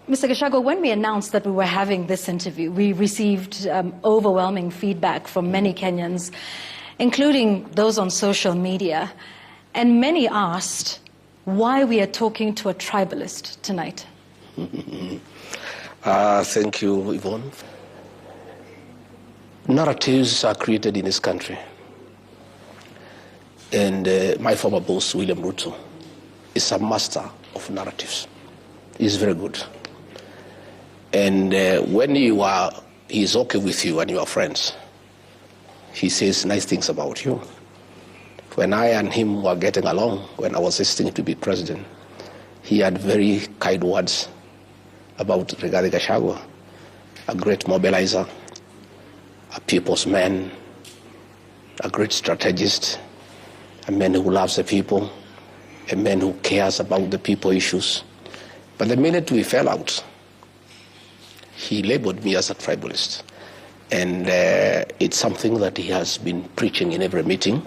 Mr. Gachagua, when we announced that we were having this interview, we received overwhelming feedback from many Kenyans, including those on social media. And many asked why we are talking to a tribalist tonight. Thank you, Yvonne. Narratives are created in this country. And my former boss, William Ruto, is a master of narratives. He's very good. And when he's okay with you and you are friends, he says nice things about you. When I and him were getting along, when I was assisting to be president, he had very kind words about Rigathi Gachagua, a great mobilizer, a people's man, a great strategist, a man who loves the people, a man who cares about the people issues. But the minute we fell out, he labeled me as a tribalist. And it's something that he has been preaching in every meeting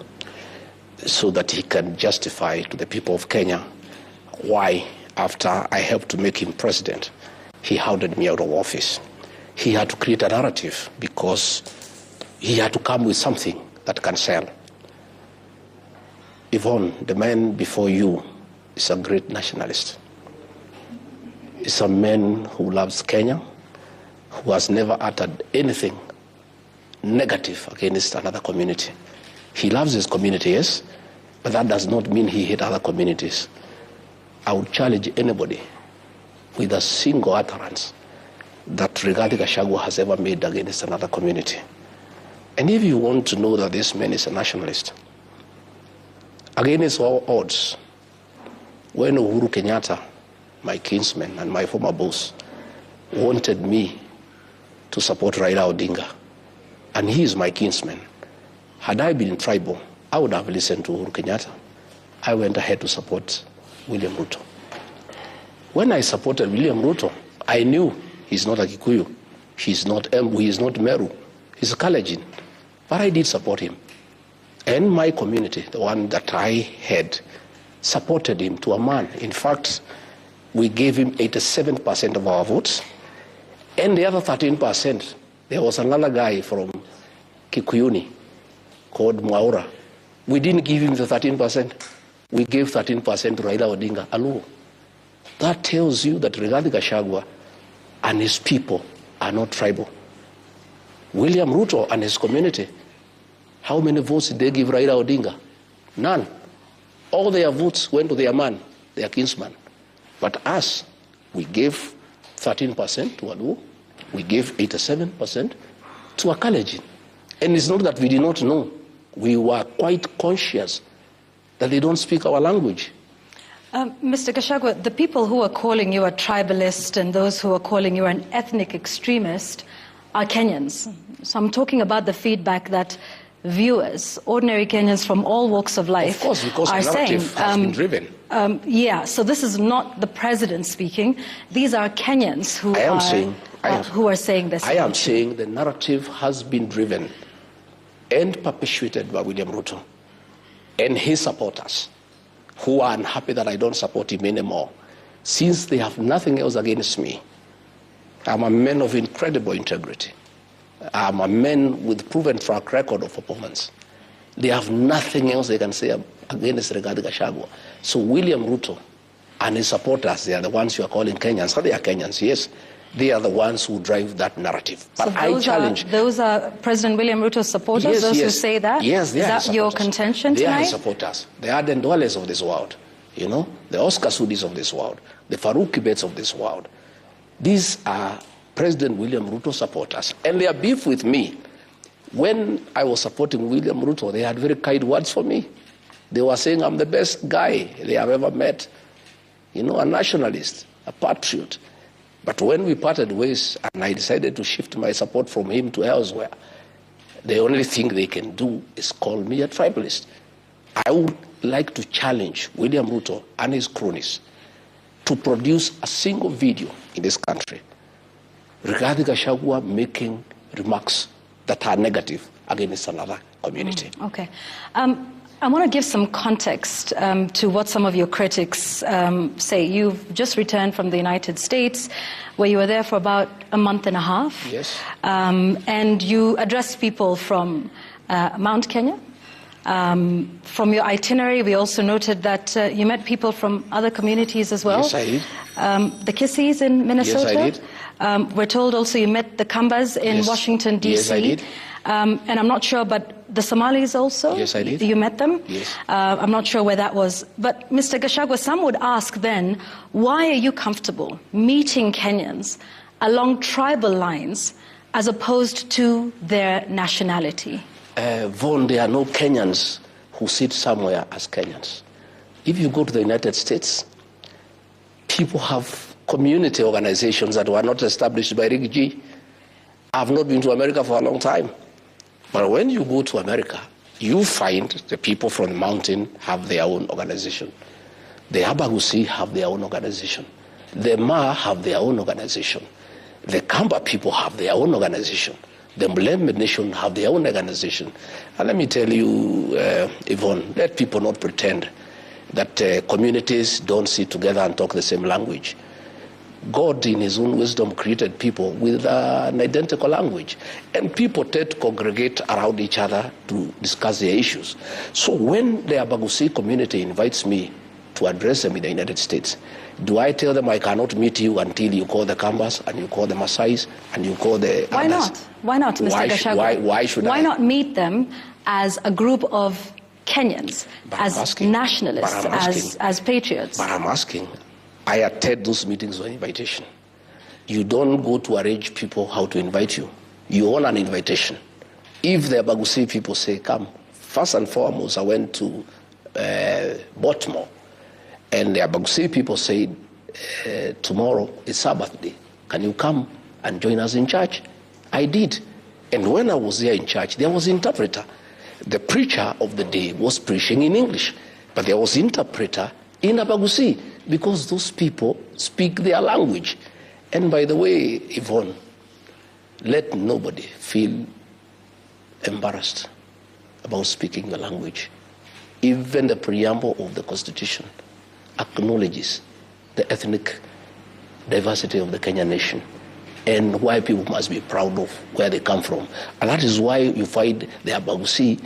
so that he can justify to the people of Kenya why, after I helped to make him president, he hounded me out of office. He had to create a narrative because he had to come with something that can sell. Yvonne, the man before you is a great nationalist. He's a man who loves Kenya, who has never uttered anything negative against another community. He loves his community, yes, but that does not mean he hates other communities. I would challenge anybody with a single utterance that Rigathi Gachagua has ever made against another community. And if you want to know that this man is a nationalist, against all odds, when Uhuru Kenyatta, my kinsman and my former boss, wanted me to support Raila Odinga, and he is my kinsman, had I been tribal, I would have listened to Uhuru Kenyatta. I went ahead to support William Ruto. When I supported William Ruto, I knew he's not a Kikuyu, he's not Embu, he's not Meru, he's a Kalenjin. But I did support him. And my community, the one that I had, supported him to a man. In fact, we gave him 87% of our votes. And the other 13%, there was another guy from Kikuyuni called Mwaura. We didn't give him the 13%. We gave 13% to Raila Odinga alone. That tells you that Rigathi Gachagua and his people are not tribal. William Ruto and his community, how many votes did they give Raila Odinga? None. All their votes went to their man, their kinsman. But us, we gave 13% to Aluo, we gave 87% to a Kalenjin. And it's not that we did not know. We were quite conscious that they don't speak our language. Mr. Gachagua, the people who are calling you a tribalist and those who are calling you an ethnic extremist are Kenyans. So I'm talking about the feedback that viewers, ordinary Kenyans from all walks of life, of course, because are the narrative saying, has been driven. Yeah, so this is not the president speaking. These are Kenyans who are saying this. I am saying the narrative has been driven and perpetuated by William Ruto and his supporters, who are unhappy that I don't support him anymore, since they have nothing else against me. I'm a man of incredible integrity. I'm a man with proven track record of performance. They have nothing else they can say against Rigathi Gachagua. So William Ruto and his supporters, they are the ones you are calling Kenyans. So they are Kenyans, yes. They are the ones who drive that narrative. But so I challenge... Those are President William Ruto's supporters, yes, those yes. who say that? Yes, they are Is that your contention tonight? They are his supporters. They are the Ndwales of this world, you know, the Oscar Sudis of this world, the Farouk Kibets of this world. These are President William Ruto supporters. And their beef with me, when I was supporting William Ruto, they had very kind words for me. They were saying I'm the best guy they have ever met. You know, a nationalist, a patriot. But when we parted ways and I decided to shift my support from him to elsewhere, the only thing they can do is call me a tribalist. I would like to challenge William Ruto and his cronies to produce a single video in this country regarding Gachagua making remarks that are negative against another community. Okay. I want to give some context to what some of your critics say. You've just returned from the United States, where you were there for about a month and a half. Yes. And you addressed people from Mount Kenya. From your itinerary, we also noted that you met people from other communities as well. Yes, I did. The Kisis in Minnesota. Yes, I did. We're told also you met the Kambas in Yes. Washington, D.C. Yes, I did. And I'm not sure, but the Somalis also? Yes, I did. You met them? Yes. I'm not sure where that was. But Mr. Gachagua, some would ask then, why are you comfortable meeting Kenyans along tribal lines as opposed to their nationality? Yvonne, there are no Kenyans who sit somewhere as Kenyans. If you go to the United States, people have community organizations that were not established by Rick G. I've not been to America for a long time. But when you go to America, you find the people from the mountain have their own organization. The Abagusi have their own organization. The Ma have their own organization. The Kamba people have their own organization. The Mlembe nation have their own organization. And let me tell you, Yvonne, let people not pretend that communities don't sit together and talk the same language. God, in his own wisdom, created people with an identical language. And people tend to congregate around each other to discuss their issues. So when the Abagusi community invites me to address them in the United States, do I tell them I cannot meet you until you call the Kambas and you call the Maasais and you call the Why others? not? Why not, Mr. Gachagua? Why should I? Why not meet them as a group of Kenyans, as nationalists, as patriots? But I'm asking, I attend those meetings on invitation. You don't go to arrange people how to invite you. You own an invitation. If the Abagusi people say, come, first and foremost, I went to Baltimore, and the Abagusi people said, tomorrow is Sabbath day. Can you come and join us in church? I did. And when I was there in church, there was an interpreter. The preacher of the day was preaching in English, but there was an interpreter in Abagusi, because those people speak their language. And by the way, Yvonne, let nobody feel embarrassed about speaking the language. Even the preamble of the Constitution acknowledges the ethnic diversity of the Kenyan nation and why people must be proud of where they come from. And that is why you find the Abagusi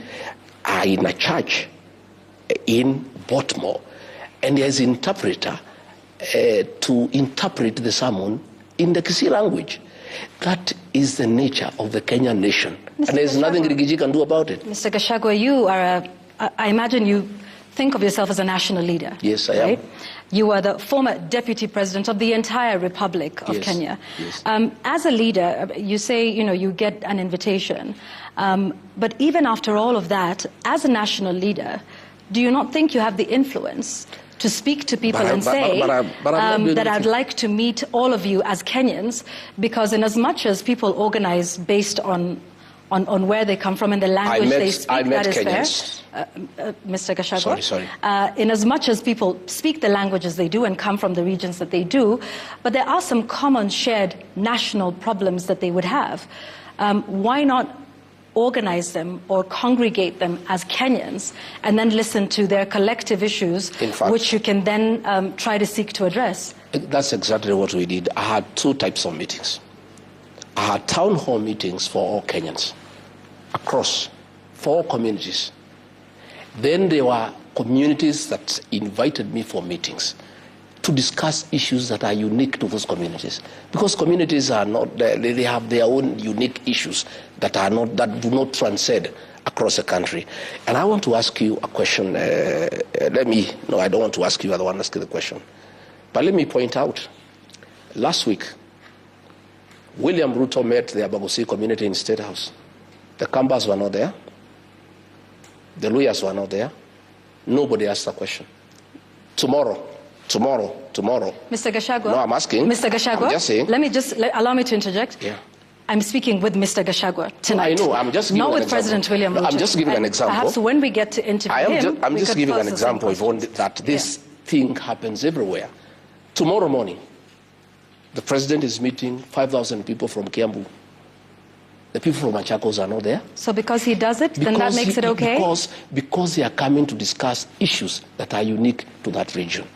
are in a church in Baltimore, and there's an interpreter to interpret the sermon in the Kisii language. That is the nature of the Kenyan nation. Mr. And there's nothing Rigiji can do about it. Mr. Gachagua, you are I imagine you think of yourself as a national leader. Yes, I am. You are the former deputy president of the entire Republic of Kenya. Yes. As a leader, you say, you get an invitation. But even after all of that, as a national leader, do you not think you have the influence to speak to people and say that I'd like to meet all of you as Kenyans? Because in as much as people organize based on where they come from and the language they speak, that is Kenyans. fair. Mr. Gachagua. Sorry. In as much as people speak the languages they do and come from the regions that they do, but there are some common shared national problems that they would have. Why not organize them or congregate them as Kenyans and then listen to their collective issues, which you can then try to seek to address? That's exactly what we did. I had two types of meetings. I had town hall meetings for all Kenyans across 4 communities. Then there were communities that invited me for meetings to discuss issues that are unique to those communities. Because communities are not, they have their own unique issues that do not transcend across the country. And I want to ask you a question. No, I don't want to ask you, I don't want to ask you the question. But let me point out, last week, William Ruto met the Abagusi community in State House. The Kambas were not there. The Luyas were not there. Nobody asked a question. Tomorrow. Mr. Gachagua. No, I'm asking. Mr. Gachagua. I'm just saying. Allow me to interject. Yeah. I'm speaking with Mr. Gachagua tonight. No, I know. I'm just giving not an with example. President William Ruto. No, I'm just giving an example. Perhaps when we get to interview him, I'm just giving an example, Yvonne, that this thing happens everywhere. Tomorrow morning, the president is meeting 5,000 people from Kiambu. The people from Machakos are not there. So because he does it, then that makes it okay? Because they are coming to discuss issues that are unique to that region.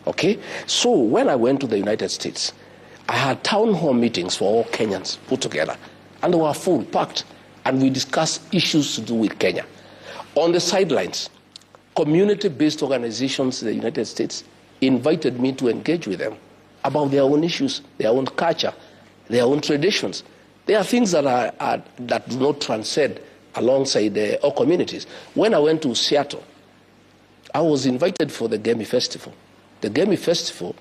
Okay? So when I went to the United States, I had town hall meetings for all Kenyans put together. And they were full, packed. And we discussed issues to do with Kenya. On the sidelines, community-based organizations in the United States invited me to engage with them about their own issues, their own culture, their own traditions. There are things that that do not transcend alongside all communities. When I went to Seattle, I was invited for the Gemi Festival. The Gemi Festival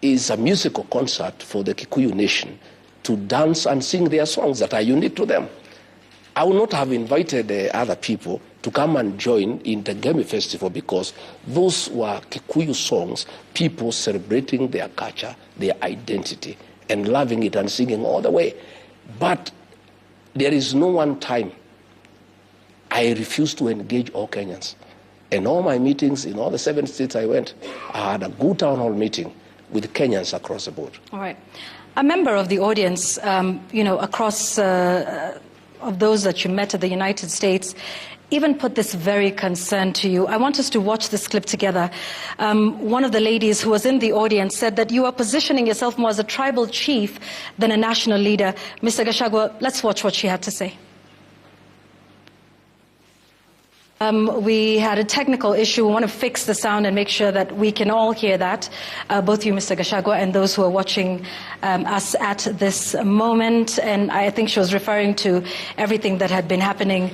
is a musical concert for the Kikuyu nation to dance and sing their songs that are unique to them. I would not have invited other people to come and join in the Gemi Festival because those were Kikuyu songs, people celebrating their culture, their identity, and loving it and singing all the way. But there is no one time I refused to engage all Kenyans. In all my meetings, in all the 7 states I went, I had a good town hall meeting with Kenyans across the board. All right. A member of the audience, across of those that you met at the United States, even put this very concern to you. I want us to watch this clip together. One of the ladies who was in the audience said that you are positioning yourself more as a tribal chief than a national leader. Mr. Gachagua, let's watch what she had to say. We had a technical issue. We want to fix the sound and make sure that we can all hear that, both you, Mr. Gachagua, and those who are watching us at this moment. And I think she was referring to everything that had been happening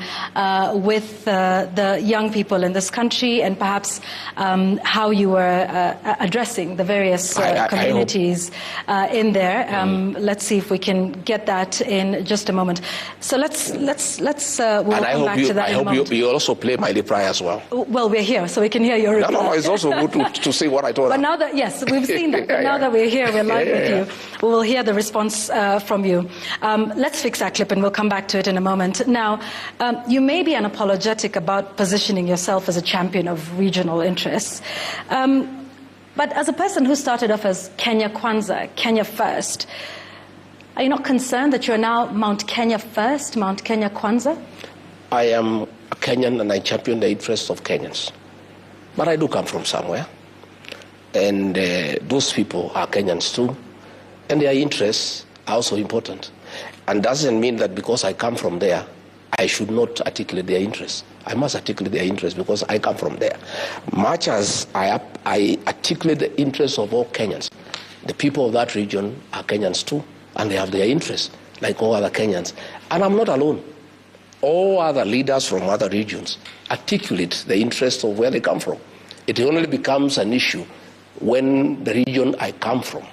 with the young people in this country and perhaps how you were addressing the various communities in there. Let's see if we can get that in just a moment. So let's we'll come back to that in a moment. You also play my reply as well. Well, we're here, so we can hear your reply. No, it's also good to see what I told her. But now that, yes, we've seen that. But now that we're here, we're live with you. We will hear the response from you. Let's fix that clip and we'll come back to it in a moment. Now, you may be unapologetic about positioning yourself as a champion of regional interests. But as a person who started off as Kenya Kwanza, Kenya First, are you not concerned that you're now Mount Kenya First, Mount Kenya Kwanza? I am a Kenyan and I champion the interests of Kenyans. But I do come from somewhere. And those people are Kenyans too. And their interests are also important. And doesn't mean that because I come from there, I should not articulate their interests. I must articulate their interests because I come from there. Much as I articulate the interests of all Kenyans, the people of that region are Kenyans too. And they have their interests, like all other Kenyans. And I'm not alone. All other leaders from other regions articulate the interests of where they come from. It only becomes an issue when the region I come from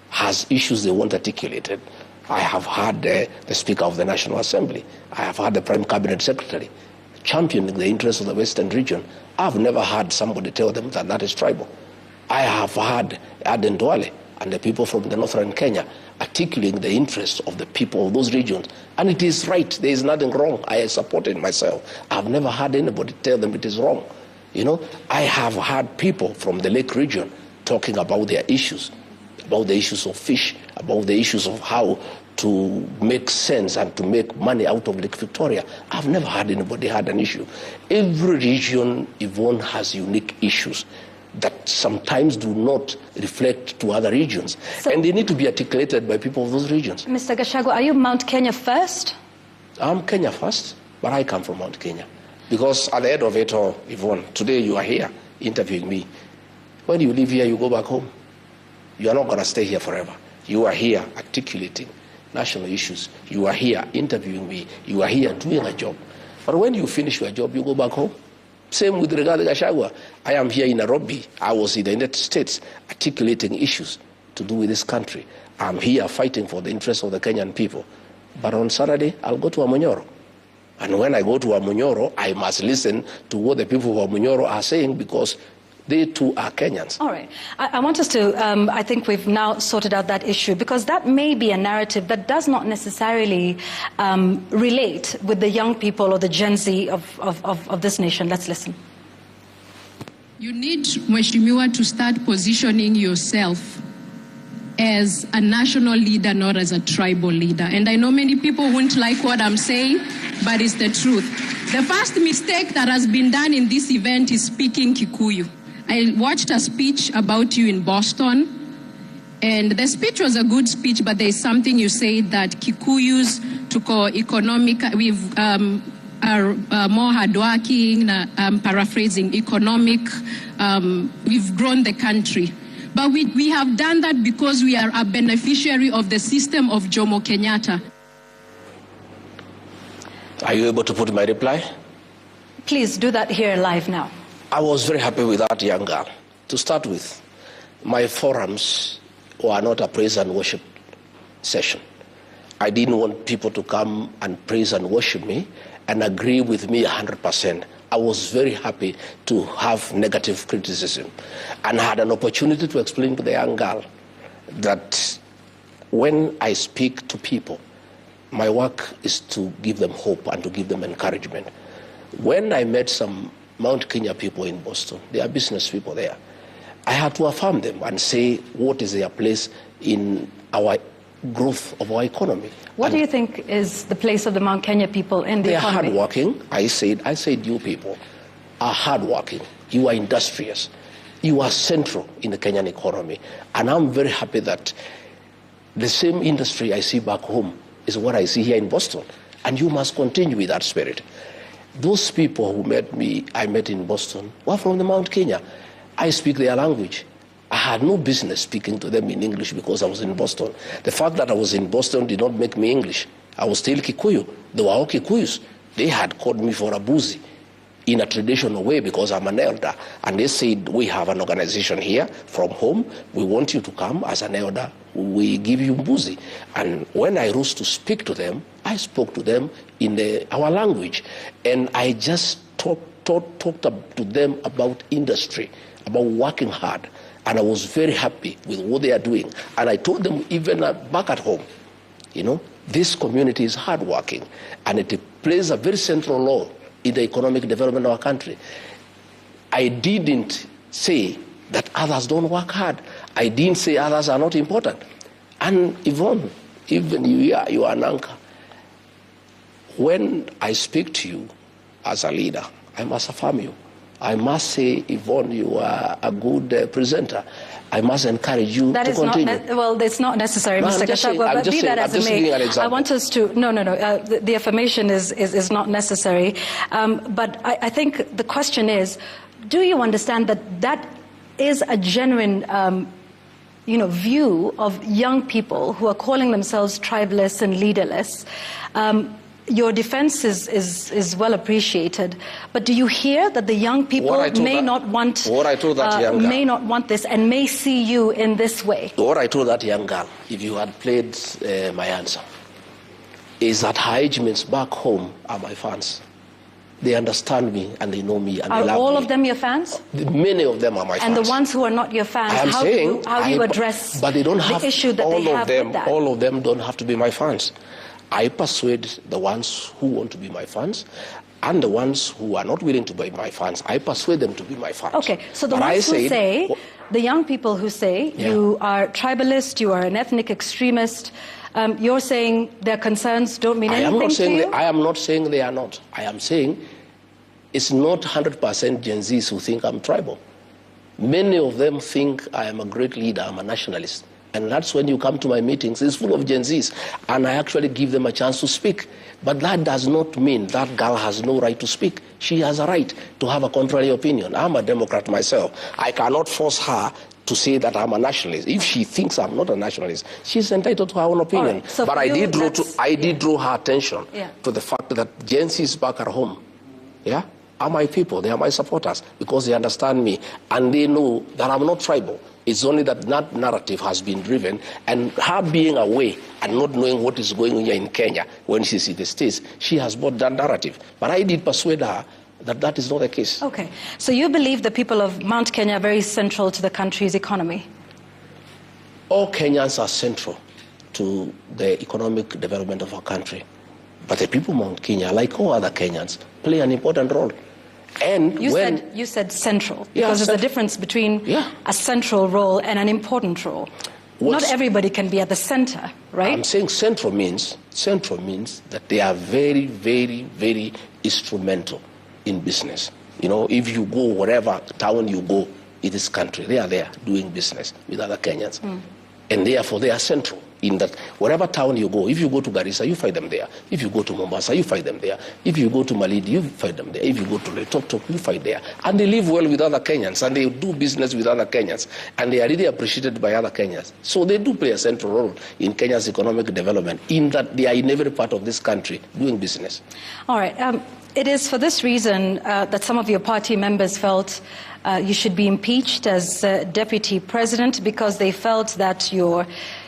has issues they want articulated. I have had the Speaker of the National Assembly. I have had the Prime Cabinet Secretary championing the interests of the Western region. I've never had somebody tell them that that is tribal. I have had Aden Duale and the people from the northern Kenya articulating the interests of the people of those regions. And it is right. There is nothing wrong. I support it myself. I've never had anybody tell them it is wrong. You know, I have had people from the Lake region talking about their issues, about the issues of fish, about the issues of how to make sense and to make money out of Lake Victoria. I've never had anybody had an issue. Every region, Yvonne, has unique issues that sometimes do not reflect to other regions. So, and they need to be articulated by people of those regions. Mr. Gachagua, are you Mount Kenya First? I'm Kenya First, but I come from Mount Kenya. Because at the end of it all, Yvonne, today you are here interviewing me. When you leave here, you go back home. You are not going to stay here forever. You are here articulating national issues. You are here interviewing me. You are here doing a job. But when you finish your job, you go back home. Same with regard to Gachagua. I am here in Nairobi. I was in the United States articulating issues to do with this country. I'm here fighting for the interests of the Kenyan people. But on Saturday, I'll go to Amunyoro. And when I go to Amunyoro, I must listen to what the people of Amunyoro are saying because they too are Kenyans. All right. I want us to, I think we've now sorted out that issue because that may be a narrative that does not necessarily relate with the young people or the Gen Z of this nation. Let's listen. You need, Mheshimiwa, to start positioning yourself as a national leader, not as a tribal leader. And I know many people won't like what I'm saying, but it's the truth. The first mistake that has been done in this event is speaking Kikuyu. I watched a speech about you in Boston, and the speech was a good speech, but there's something you said that Kikuyus tuko economic, are more hardworking, paraphrasing, economic, we've grown the country. But we have done that because we are a beneficiary of the system of Jomo Kenyatta. Are you able to put my reply? Please do that here live now. I was very happy with that young girl. To start with, my forums were not a praise and worship session. I didn't want people to come and praise and worship me and agree with me 100%. I was very happy to have negative criticism and had an opportunity to explain to the young girl that when I speak to people, my work is to give them hope and to give them encouragement. When I met some Mount Kenya people in Boston, they are business people there, I had to affirm them and say what is their place in our growth of our economy. What do you think is the place of the Mount Kenya people in the economy? They are hardworking. I said you people are hardworking. You are industrious. You are central in the Kenyan economy. And I'm very happy that the same industry I see back home is what I see here in Boston. And you must continue with that spirit. Those people who I met in Boston were from the Mount Kenya. I speak their language. I had no business speaking to them in English because I was in Boston. The fact that I was in Boston did not make me English. I was still Kikuyu. They were all Kikuyus. They had called me for a boozy in a traditional way because I'm an elder. And they said, we have an organization here from home. We want you to come as an elder. We give you boozy. And when I rose to speak to them, I spoke to them in our language. And I just talked to them about industry, about working hard. And I was very happy with what they are doing. And I told them even back at home, this community is hardworking and it plays a very central role in the economic development of our country. I didn't say that others don't work hard. I didn't say others are not important. And Yvonne, even you are an anchor. When I speak to you as a leader, I must affirm you. I must say, Yvonne, you are a good presenter. I must encourage you to continue. Well, it's not necessary, Mr. Gachagua, but be that as it may, I want us to, the affirmation is not necessary. But I think the question is, do you understand that is a genuine view of young people who are calling themselves tribalists and leaderless? Your defense is well appreciated, but do you hear that the young people may not want this and may see you in this way? What I told that young girl, if you had played my answer, is that her age mates back home are my fans. They understand me and they know me and they love me. Are all of them your fans? Many of them are my fans. And the ones who are not your fans, how do you address the issue that they have with that? All of them don't have to be my fans. I persuade the ones who want to be my fans, and the ones who are not willing to be my fans, I persuade them to be my fans. Okay, so the ones who say, the young people who say you are tribalist, you are an ethnic extremist, you're saying their concerns don't mean anything to you? I am not saying they are not. I am saying it's not 100% Gen Zs who think I'm tribal. Many of them think I am a great leader, I'm a nationalist. And that's when you come to my meetings, it's full of Gen Zs. And I actually give them a chance to speak. But that does not mean that girl has no right to speak. She has a right to have a contrary opinion. I'm a Democrat myself. I cannot force her to say that I'm a nationalist. If she thinks I'm not a nationalist, she's entitled to her own opinion. Right, so but I did draw her attention to the fact that Gen Zs back at home, are my people. They are my supporters because they understand me and they know that I'm not tribal. It's only that narrative has been driven, and her being away and not knowing what is going on here in Kenya when she's in the States, she has bought that narrative. But I did persuade her that that is not the case. Okay. So you believe the people of Mount Kenya are very central to the country's economy? All Kenyans are central to the economic development of our country. But the people of Mount Kenya, like all other Kenyans, play an important role. And you said central, because there's a difference between a central role and an important role. not everybody can be at the center, right? I'm saying central means that they are very, very, very instrumental in business. You know, if you go wherever town you go, it is country. They are there doing business with other Kenyans. And therefore they are central in that wherever town you go, if you go to Garissa, you find them there. If you go to Mombasa, you find them there. If you go to Malindi, you find them there. If you go to Loitoktok, you find there. And they live well with other Kenyans, and they do business with other Kenyans, and they are really appreciated by other Kenyans. So they do play a central role in Kenya's economic development, in that they are in every part of this country doing business. All right. It is for this reason that some of your party members felt you should be impeached as deputy president, because they felt that your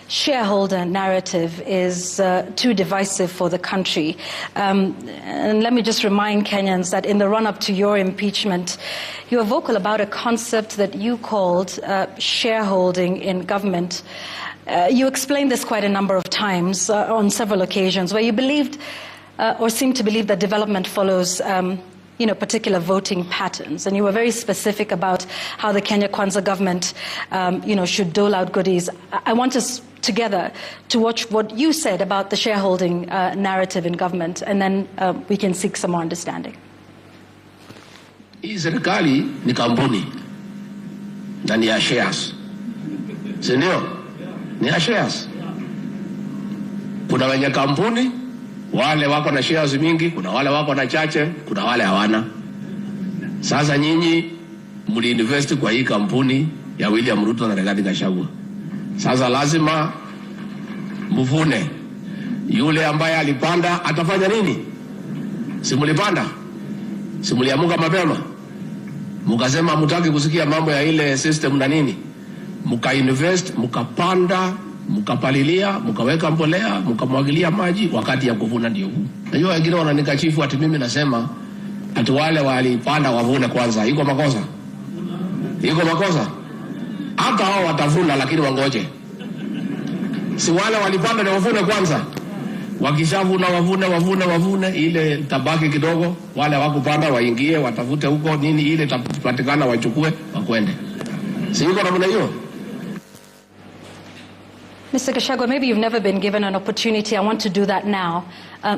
shareholder narrative is too divisive for the country. And let me just remind Kenyans that in the run-up to your impeachment, you were vocal about a concept that you called shareholding in government. You explained this quite a number of times on several occasions, where you believed or seemed to believe that development follows particular voting patterns. And you were very specific about how the Kenya Kwanza government, should dole out goodies. I want us together to watch what you said about the shareholding narrative in government, and then we can seek some more understanding. Hii serikali ni kampuni na ni ya shares. Sindio? Ni ya shares. Kuna wenye kampuni, wale wako na shares mingi, kuna wale wako na chache, kuna wale hawana. Sasa nyinyi mliinvest kwa hii kampuni ya William Ruto na Rigathi Gachagua. Sasa lazima mvune. Yule ambaye alipanda atafanya nini? Simulipanda? Simuliamuka mapema? Mukasema mutaki kusikia mambo ya ile system na nini? Muka-invest, mukapanda, mukapalilia, mukaweka mbolea, mukamwagilia maji, wakati ya kuvuna ndio huu. Najua wengine wananikashifu ati mimi nasema ati wale walipanda wavune kwanza. Iko makosa? Iko makosa? Hata hao watavuna, lakini wangoje. Si wale walipanda na wavune kwanza. Wakishavuna wavune, ile tabaki kidogo, wale wakupanda waingie, watafute huko nini, ile tapatikana wachukue, wakwende. Si yuko namna hiyo? Mr. Gachagua, maybe you've never been given an opportunity. I want to do that now.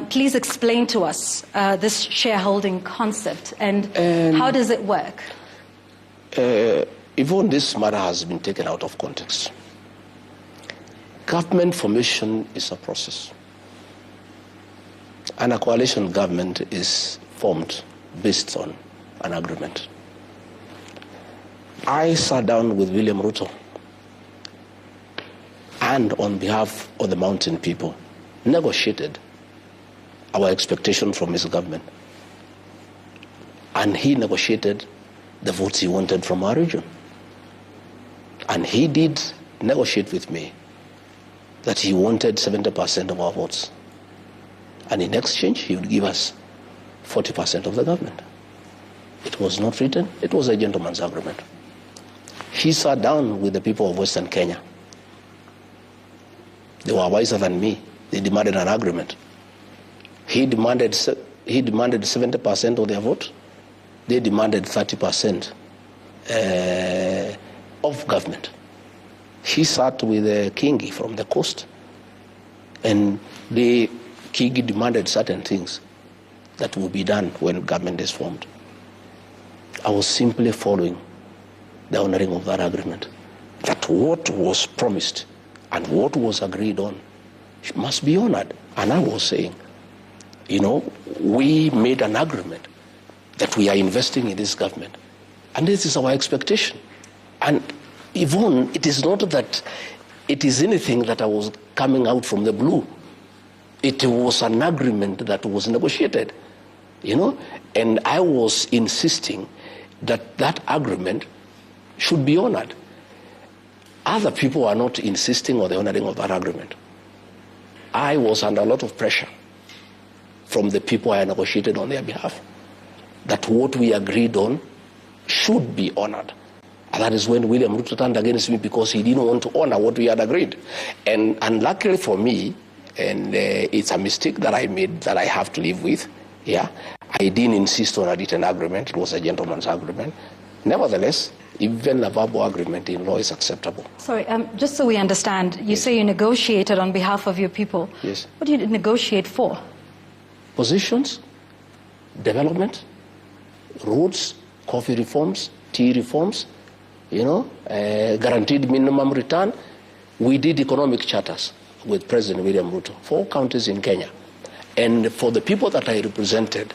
Please explain to us this shareholding concept and how does it work? Yvonne, this matter has been taken out of context. Government formation is a process. And a coalition government is formed based on an agreement. I sat down with William Ruto and on behalf of the mountain people, negotiated our expectation from his government. And he negotiated the votes he wanted from our region. And he did negotiate with me that he wanted 70% of our votes. And in exchange, he would give us 40% of the government. It was not written, it was a gentleman's agreement. He sat down with the people of Western Kenya. They were wiser than me. They demanded an agreement. He demanded 70% of their vote. They demanded 30% of government. He sat with Kingi from the coast, and Kingi demanded certain things that will be done when government is formed. I was simply following the honoring of that agreement, that what was promised and what was agreed on must be honored. And I was saying, we made an agreement that we are investing in this government, and this is our expectation. And Yvonne, it is not that it is anything that I was coming out from the blue. It was an agreement that was negotiated, and I was insisting that that agreement should be honored. Other people are not insisting on the honoring of that agreement. I was under a lot of pressure from the people I negotiated on their behalf, that what we agreed on should be honored. And that is when William Ruto turned against me, because he didn't want to honor what we had agreed. And luckily for me, and it's a mistake that I made that I have to live with, I didn't insist on a written agreement. It was a gentleman's agreement. Nevertheless, Even a verbal agreement in law is acceptable. Sorry, just so we understand, you say you negotiated on behalf of your people. Yes. What do you negotiate for? Positions, development, roads, coffee reforms, tea reforms, guaranteed minimum return. We did economic charters with President William Ruto, 4 counties in Kenya. And for the people that I represented,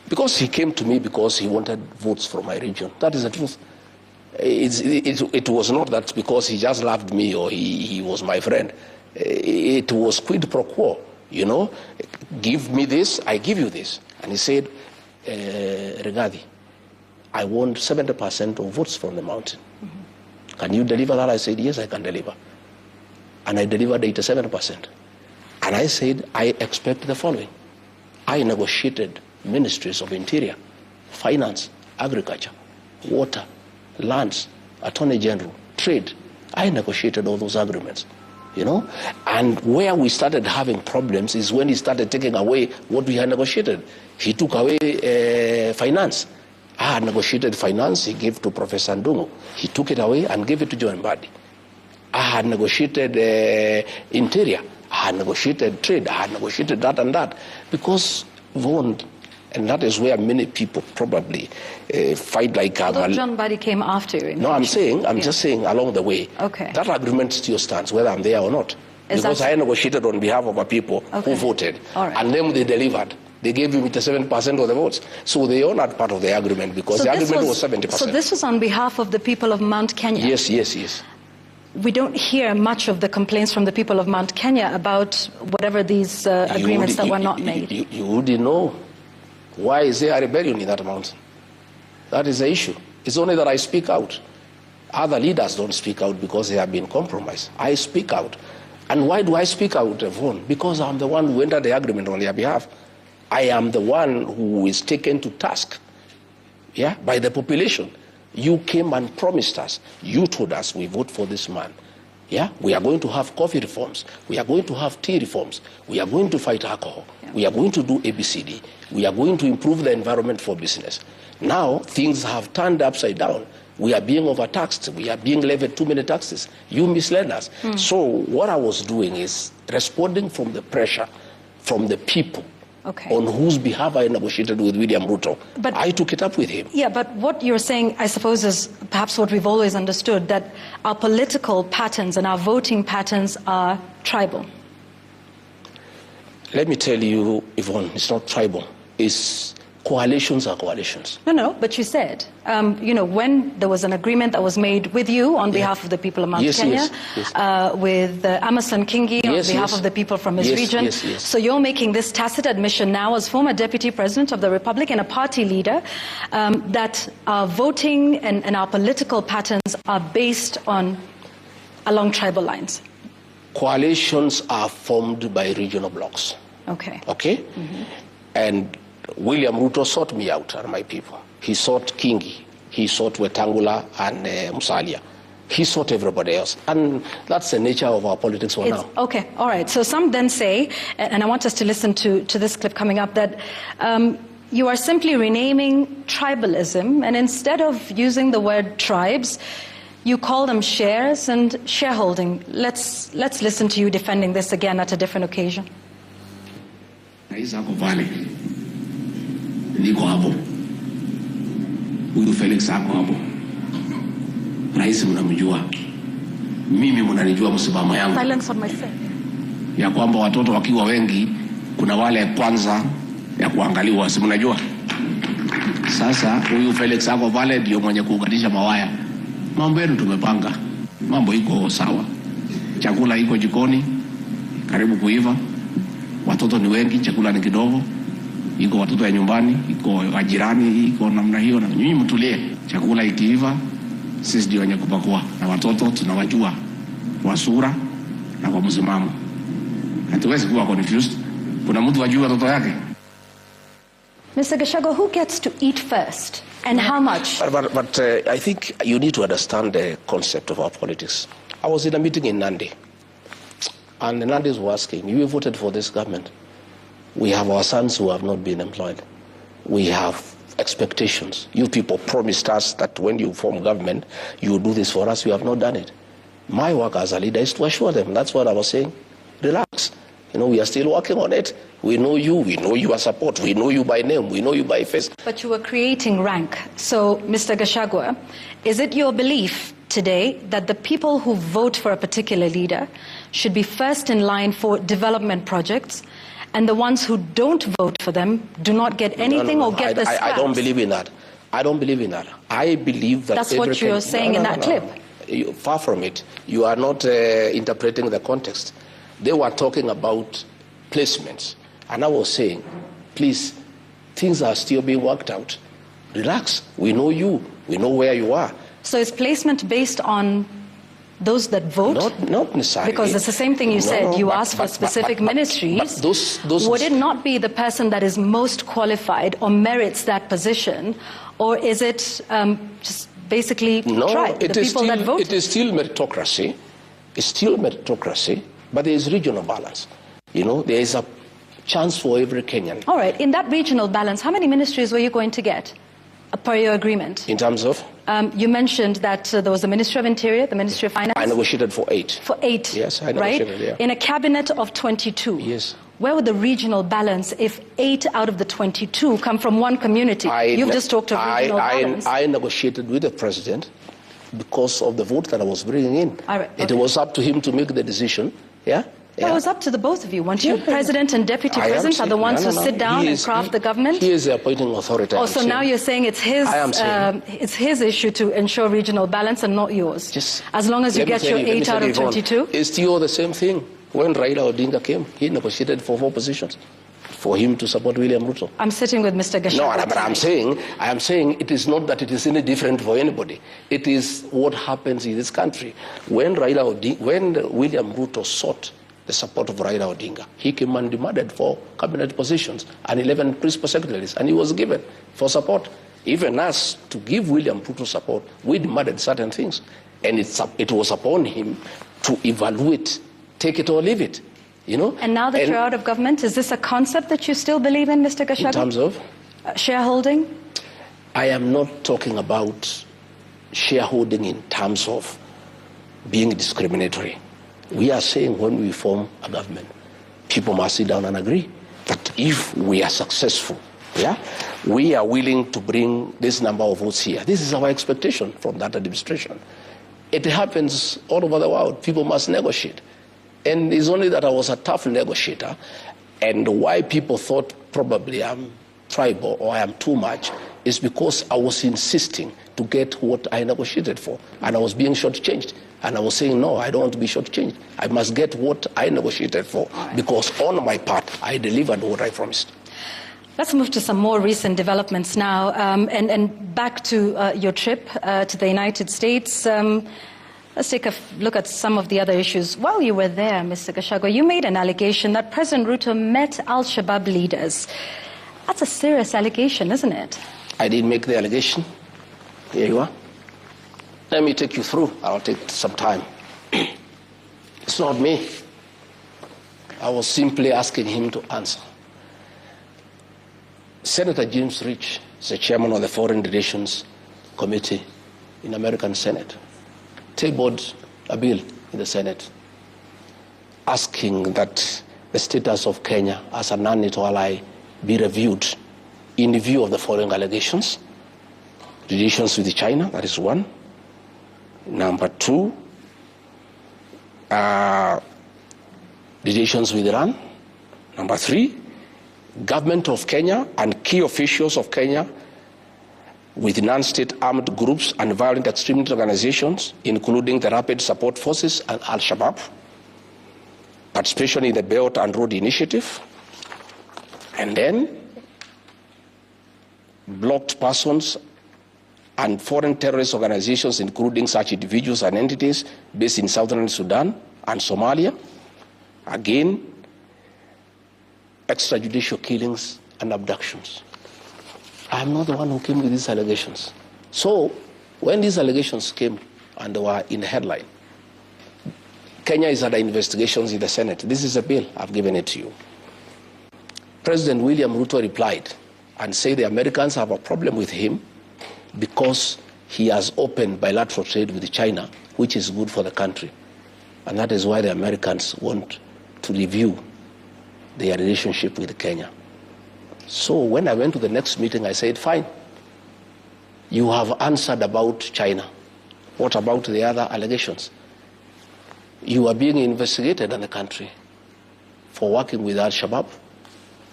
because he came to me because he wanted votes from my region. That is the truth. It was not that because he just loved me or he was my friend. It was quid pro quo, Give me this, I give you this. And he said, Regadi, I want 70% of votes from the mountain. Mm-hmm. Can you deliver that? I said, yes, I can deliver. And I delivered 87%. And I said, I expect the following. I negotiated ministries of interior, finance, agriculture, water, lands, attorney general, trade. I negotiated all those agreements, And where we started having problems is when he started taking away what we had negotiated. He took away finance. I had negotiated finance, he gave to Professor Ndungu. He took it away and gave it to Joe Mbadi. I had negotiated interior. I had negotiated trade. I had negotiated that and that. Because Yvonne, and that is where many people probably fight like... Although John Mbadi came after you. No, I'm just saying along the way. Okay. That agreement still stands, whether I'm there or not. Because I negotiated on behalf of our people who voted. All right. And then they delivered. They gave him 7% of the votes. So they all not part of the agreement because the agreement was 70%. So this was on behalf of the people of Mount Kenya? Yes. We don't hear much of the complaints from the people of Mount Kenya about whatever these agreements that were not made. You wouldn't know. Why is there a rebellion in that mountain? That is the issue. It's only that I speak out. Other leaders don't speak out because they have been compromised. I speak out. And why do I speak out, Yvonne? Because I'm the one who entered the agreement on their behalf. I am the one who is taken to task, by the population. You came and promised us. You told us we vote for this man. We are going to have coffee reforms. We are going to have tea reforms. We are going to fight alcohol. We are going to do ABCD. We are going to improve the environment for business. Now, things have turned upside down. We are being overtaxed. We are being levied too many taxes. You misled us. So what I was doing is responding from the pressure from the people. Okay. On whose behalf I negotiated with William Ruto. But I took it up with him. Yeah, but what you're saying, I suppose, is perhaps what we've always understood, that our political patterns and our voting patterns are tribal. Let me tell you, Yvonne, it's not tribal. It's coalitions are coalitions. No, but you said, when there was an agreement that was made with you on behalf of the people of Mount Kenya, with Amason Kingi on behalf of the people from his region. So you're making this tacit admission now as former Deputy President of the Republic and a party leader that our voting and our political patterns are based along tribal lines. Coalitions are formed by regional blocks. Okay. Mm-hmm. And William Ruto sought me out and my people. He sought Kingi, he sought Wetangula and Musalia. He sought everybody else. And that's the nature of our politics for now. Okay, all right. So some then say, and I want us to listen to this clip coming up, that you are simply renaming tribalism, and instead of using the word tribes, you call them shares and shareholding. Let's listen to you defending this again at a different occasion. Niko hapo. Huyu Felix ako hapo. Rais mnamjua. Mimi mnanijua msimamo yangu. Silence on my phone. Ya kwamba watoto wakiwa wengi kuna wale kwanza ya kuangaliwa, si mnajua? Sasa huyu Felix ako pale ndio mwenye kuunganisha mawaya. Mambo yetu tumepanga. Mambo iko sawa. Chakula iko jikoni karibu kuiva. Watoto ni wengi, chakula ni kidogo. Iko watoto ya nyumbani, iko ajirani, iko namna hiyo, na nyinyi mtulie. Chakula ikiiva, sisi ndio wenye kupakua, na watoto tunawajua kwa sura na kwa msimamo. Hatuwezi kuwa confused. Kuna mtu wajua watoto yake. Mr. Gachagua, who gets to eat first and how much? But I think you need to understand the concept of our politics. I was in a meeting in Nandi, and the Nandis were asking, you voted for this government. We have our sons who have not been employed. We have expectations. You people promised us that when you form government, you will do this for us. You have not done it. My work as a leader is to assure them. That's what I was saying. Relax. We are still working on it. We know you. We know your support. We know you by name. We know you by face. But you were creating rank. So, Mr. Gachagua, is it your belief today that the people who vote for a particular leader should be first in line for development projects, and the ones who don't vote for them do not get anything or get the scraps? I don't believe in that. I don't believe in that. I believe that that's what you're saying in that clip. Far from it. You are not interpreting the context. They were talking about placements. And I was saying, please, things are still being worked out. Relax. We know you. We know where you are. So is placement based on those that vote? Not necessarily. Because it's the same thing you said. You asked for specific ministries. Those would it not be the person that is most qualified or merits that position? Or is it just basically tribe, the people that vote? It is still meritocracy. It's still meritocracy. But there is regional balance. There is a chance for every Kenyan. All right. In that regional balance, how many ministries were you going to get per your agreement? In terms of? You mentioned that there was the Ministry of Interior, the Ministry of Finance. I negotiated for 8. For 8? Yes, I negotiated, yeah. In a cabinet of 22? Yes. Where would the regional balance if 8 out of the 22 come from one community? You've just talked of regional balance. I negotiated with the president because of the vote that I was bringing in. All right, okay. It was up to him to make the decision. Yeah? Well, it was up to the both of you. Weren't you president and deputy president are the ones who sit down and craft the government? He is the appointing authority. Oh, so now you're saying it's his issue to ensure regional balance and not yours. Just as long as you get your 8 out of 22? It's still the same thing. When Raila Odinga came, he negotiated for 4 positions for him to support William Ruto. I'm sitting with Mr. Gachagua. No, but I am saying it is not that it is any different for anybody. It is what happens in this country. When William Ruto sought the support of Raila Odinga, he came and demanded 4 cabinet positions and 11 principal secretaries, and he was given for support. Even us, to give William Ruto support, we demanded certain things, and it was upon him to evaluate, take it or leave it. And now that you're out of government, is this a concept that you still believe in, Mr. Gachagua? In terms of? Shareholding? I am not talking about shareholding in terms of being discriminatory. We are saying when we form a government, people must sit down and agree that if we are successful, we are willing to bring this number of votes here. This is our expectation from that administration. It happens all over the world. People must negotiate. And it's only that I was a tough negotiator, and why people thought probably I'm tribal or I am too much is because I was insisting to get what I negotiated for, and I was being shortchanged. And I was saying, no, I don't want to be shortchanged. I must get what I negotiated for, because on my part, I delivered what I promised. Let's move to some more recent developments now, and back to your trip to the United States. Let's take a look at some of the other issues. While you were there, Mr. Gachagua, you made an allegation that President Ruto met Al-Shabaab leaders. That's a serious allegation, isn't it? I didn't make the allegation. Here you are. Let me take you through. I'll take some time. It's not me. I was simply asking him to answer. Senator James Rich is the chairman of the Foreign Relations Committee in the American Senate. Tabled a bill in the Senate asking that the status of Kenya as a non-NATO ally be reviewed in view of the following allegations. Relations with China, that is one. Number 2, relations with Iran. Number 3, government of Kenya and key officials of Kenya with non-state armed groups and violent extremist organizations, including the Rapid Support Forces and Al-Shabaab, participation in the Belt and Road Initiative, and then blocked persons and foreign terrorist organizations, including such individuals and entities based in southern Sudan and Somalia. Again, extrajudicial killings and abductions. I'm not the one who came with these allegations. So, when these allegations came and they were in the headline, Kenya is under investigations in the Senate. This is a bill. I've given it to you. President William Ruto replied and say the Americans have a problem with him because he has opened bilateral trade with China, which is good for the country. And that is why the Americans want to review their relationship with Kenya. So when I went to the next meeting, I said, fine, you have answered about China. What about the other allegations? You are being investigated in the country for working with Al-Shabaab,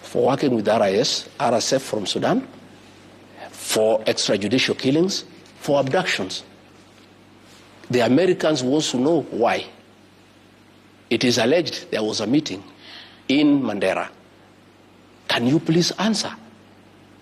for working with RSF from Sudan, for extrajudicial killings, for abductions. The Americans want to know why. It is alleged there was a meeting in Mandera. Can you please answer?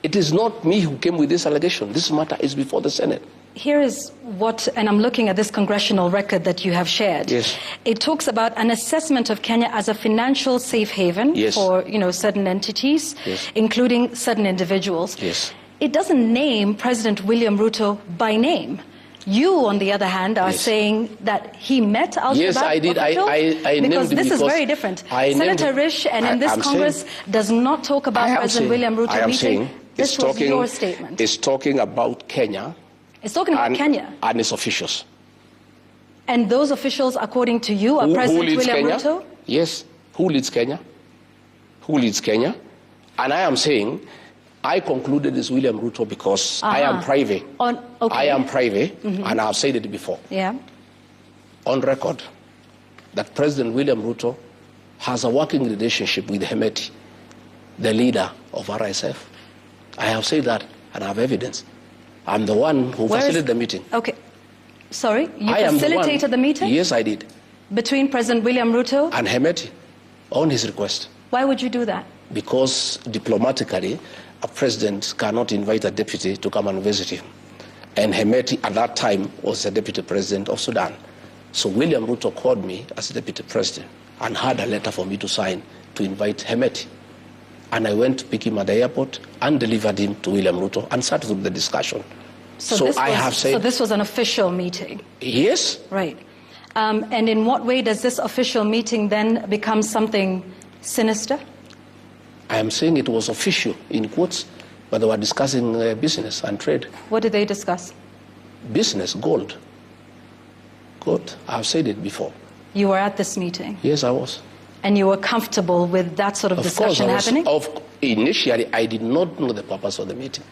It is not me who came with this allegation. This matter is before the Senate. Here is what, and I'm looking at this congressional record that you have shared. Yes. It talks about an assessment of Kenya as a financial safe haven Yes. for, certain entities, Yes. including certain individuals. Yes. It doesn't name President William Ruto by name. You, on the other hand, are Yes. saying that he met Al-Shabaab Yes, I did. officials? I named because him this is because very different. I Senator named- Risch and in this I'm Congress saying- does not talk about President William Ruto meeting. This was your statement. It's talking about Kenya. It's talking about Kenya. And its officials. And those officials, according to you, are Who President leads William Kenya? Ruto? Yes. Who leads Kenya? Who leads Kenya? And I am saying, I concluded it's William Ruto because I am private. Okay. I am private, and I've said it before. Yeah. On record, that President William Ruto has a working relationship with Hemeti, the leader of RSF. I have said that, and I have evidence. I'm the one who facilitated the meeting. Okay. Sorry, you I am facilitated the meeting? Yes, I did. Between President William Ruto? And Hemeti, on his request. Why would you do that? Because diplomatically, a president cannot invite a deputy to come and visit him. And Hemeti at that time was the deputy president of Sudan. So William Ruto called me as deputy president and had a letter for me to sign to invite Hemeti. And I went to pick him at the airport and delivered him to William Ruto and sat through the discussion. So this was an official meeting? Yes. Right. And in what way does this official meeting then become something sinister? I am saying it was official, in quotes, but they were discussing business and trade. What did they discuss? Business, gold. Gold, I've said it before. You were at this meeting? Yes, I was. And you were comfortable with that sort of discussion happening? Initially, I did not know the purpose of the meeting.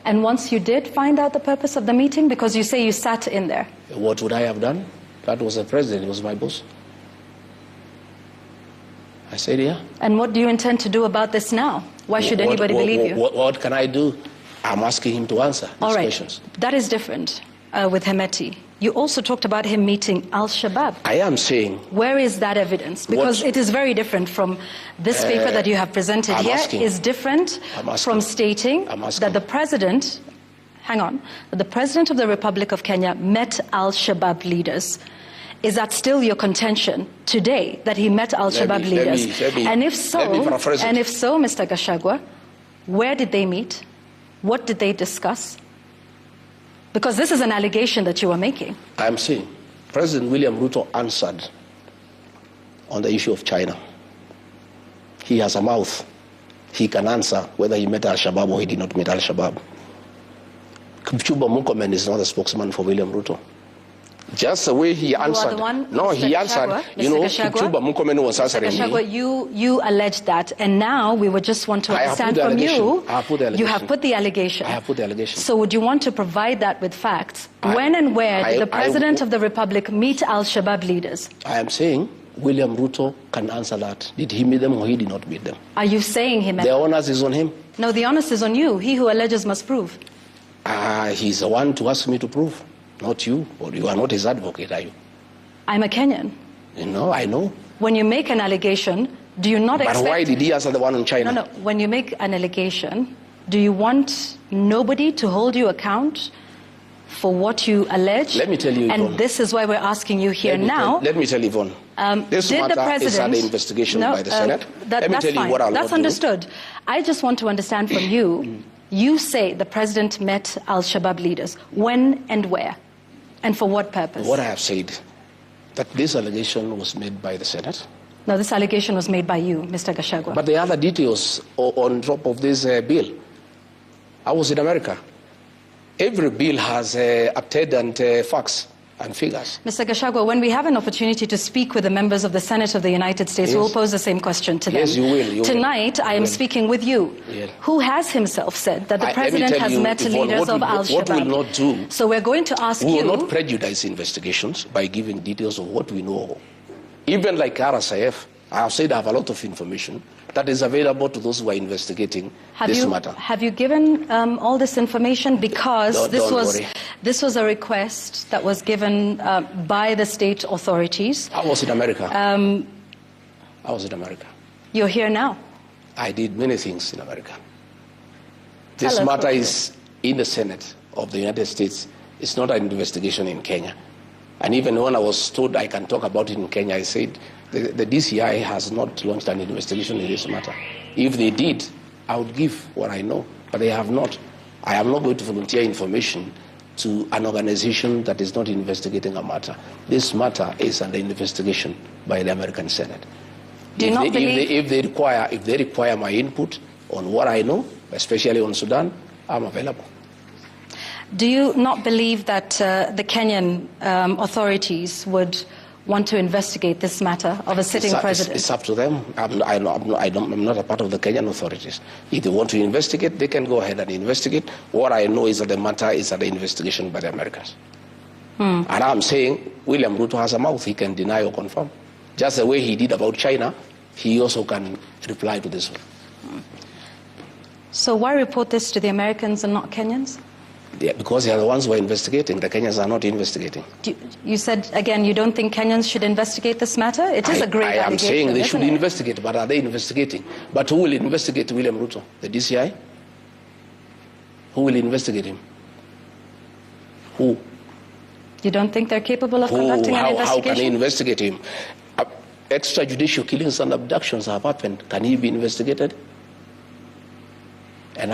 And once you did find out the purpose of the meeting, because you say you sat in there? What would I have done? That was the president, he was my boss. I said, yeah. And what do you intend to do about this now? Why should anybody believe you? What can I do? I'm asking him to answer these questions. That is different with Hemeti. You also talked about him meeting Al-Shabaab. I am saying... Where is that evidence? Because it is very different from this paper that you have presented here. Is different from stating that the president... Hang on. That the president of the Republic of Kenya met Al-Shabaab leaders. Is that still your contention today, that he met Al-Shabaab leaders? And if so, Mr. Gachagua, where did they meet? What did they discuss? Because this is an allegation that you are making. I am saying President William Ruto answered on the issue of China. He has a mouth. He can answer whether he met Al-Shabaab or he did not meet Al-Shabaab. Kipchumba Murkomen is not a spokesman for William Ruto. Just the way he answered. You are the one, no, Mr. he answered. Gachagua, Kipchumba Murkomen was answering Gachagua, me. you alleged that, and now we would just want to understand from you. I have put the allegation. You have put the allegation. I have put the allegation. So would you want to provide that with facts? When and where did the President of the Republic meet Al-Shabaab leaders? I am saying William Ruto can answer that. Did he meet them or he did not meet them? Are you saying he met them? The onus is on him. No, the onus is on you. He who alleges must prove. He's the one to ask me to prove, not you. Or you are not his advocate, are you? I'm a Kenyan. I know. When you make an allegation, do you not expect... But why did he answer the one on China? No. When you make an allegation, do you want nobody to hold you account for what you allege? Let me tell you, Yvonne. And this is why we're asking you here now. Let me tell you, Yvonne. This matter is under investigation by the Senate. Let me tell you what I'll do. That's understood. I just want to understand from you. You say the president met Al-Shabaab leaders. When and where? And for what purpose? What I have said, that this allegation was made by the Senate. No, this allegation was made by you, Mr. Gachagua. But the other details on top of this bill, I was in America. Every bill has updated and facts and figures. Mr. Gachagua, when we have an opportunity to speak with the members of the Senate of the United States, yes. we'll pose the same question to them. Yes, you will. Tonight, I am speaking with you, who has himself said that the president has met leaders of Al-Shabaab. What we'll not do, so we're going to ask you... We will not prejudice investigations by giving details of what we know. Even like RSIF, I have said I have a lot of information that is available to those who are investigating this matter. Have you given all this information? Because this was a request that was given by the state authorities. I was in America. I was in America. You're here now. I did many things in America. This matter is in the Senate of the United States. It's not an investigation in Kenya. And even when I was told I can talk about it in Kenya, I said, the DCI has not launched an investigation in this matter. If they did, I would give what I know, but they have not. I am not going to volunteer information to an organization that is not investigating a matter. This matter is under investigation by the American Senate. If they require my input on what I know, especially on Sudan, I'm available. Do you not believe that the Kenyan authorities would want to investigate this matter of a sitting president? It's up to them. I'm not a part of the Kenyan authorities. If they want to investigate, they can go ahead and investigate. What I know is that the matter is under investigation by the Americans. And I'm saying William Ruto has a mouth. He can deny or confirm. Just the way he did about China, he also can reply to this one. So why report this to the Americans and not Kenyans? Yeah, because they are the ones who are investigating. The Kenyans are not investigating. You said, again, you don't think Kenyans should investigate this matter? It is a great allegation. I am saying they should investigate, but are they investigating? But who will investigate William Ruto? The DCI? Who will investigate him? Who? You don't think they're capable of conducting an investigation? How can they investigate him? Extrajudicial killings and abductions have happened. Can he be investigated? And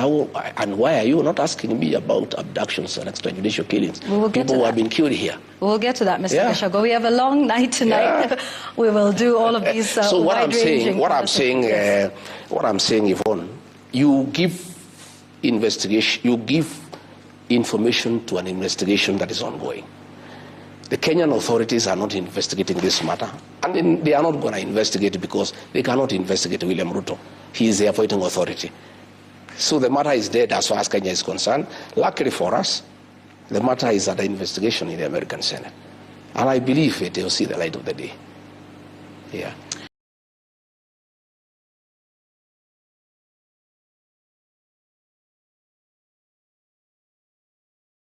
why are you not asking me about abductions and extrajudicial killings? We will get People to who that. have been killed here. We'll get to that, Mr. Gachagua. We have a long night tonight. Yeah. We will do all of these so what I'm saying, Yvonne, you give information to an investigation that is ongoing. The Kenyan authorities are not investigating this matter, and they are not going to investigate because they cannot investigate William Ruto. He is the appointing authority. So the matter is dead as far as Kenya is concerned. Luckily for us, the matter is under investigation in the American Senate. And I believe it will see the light of the day. Yeah.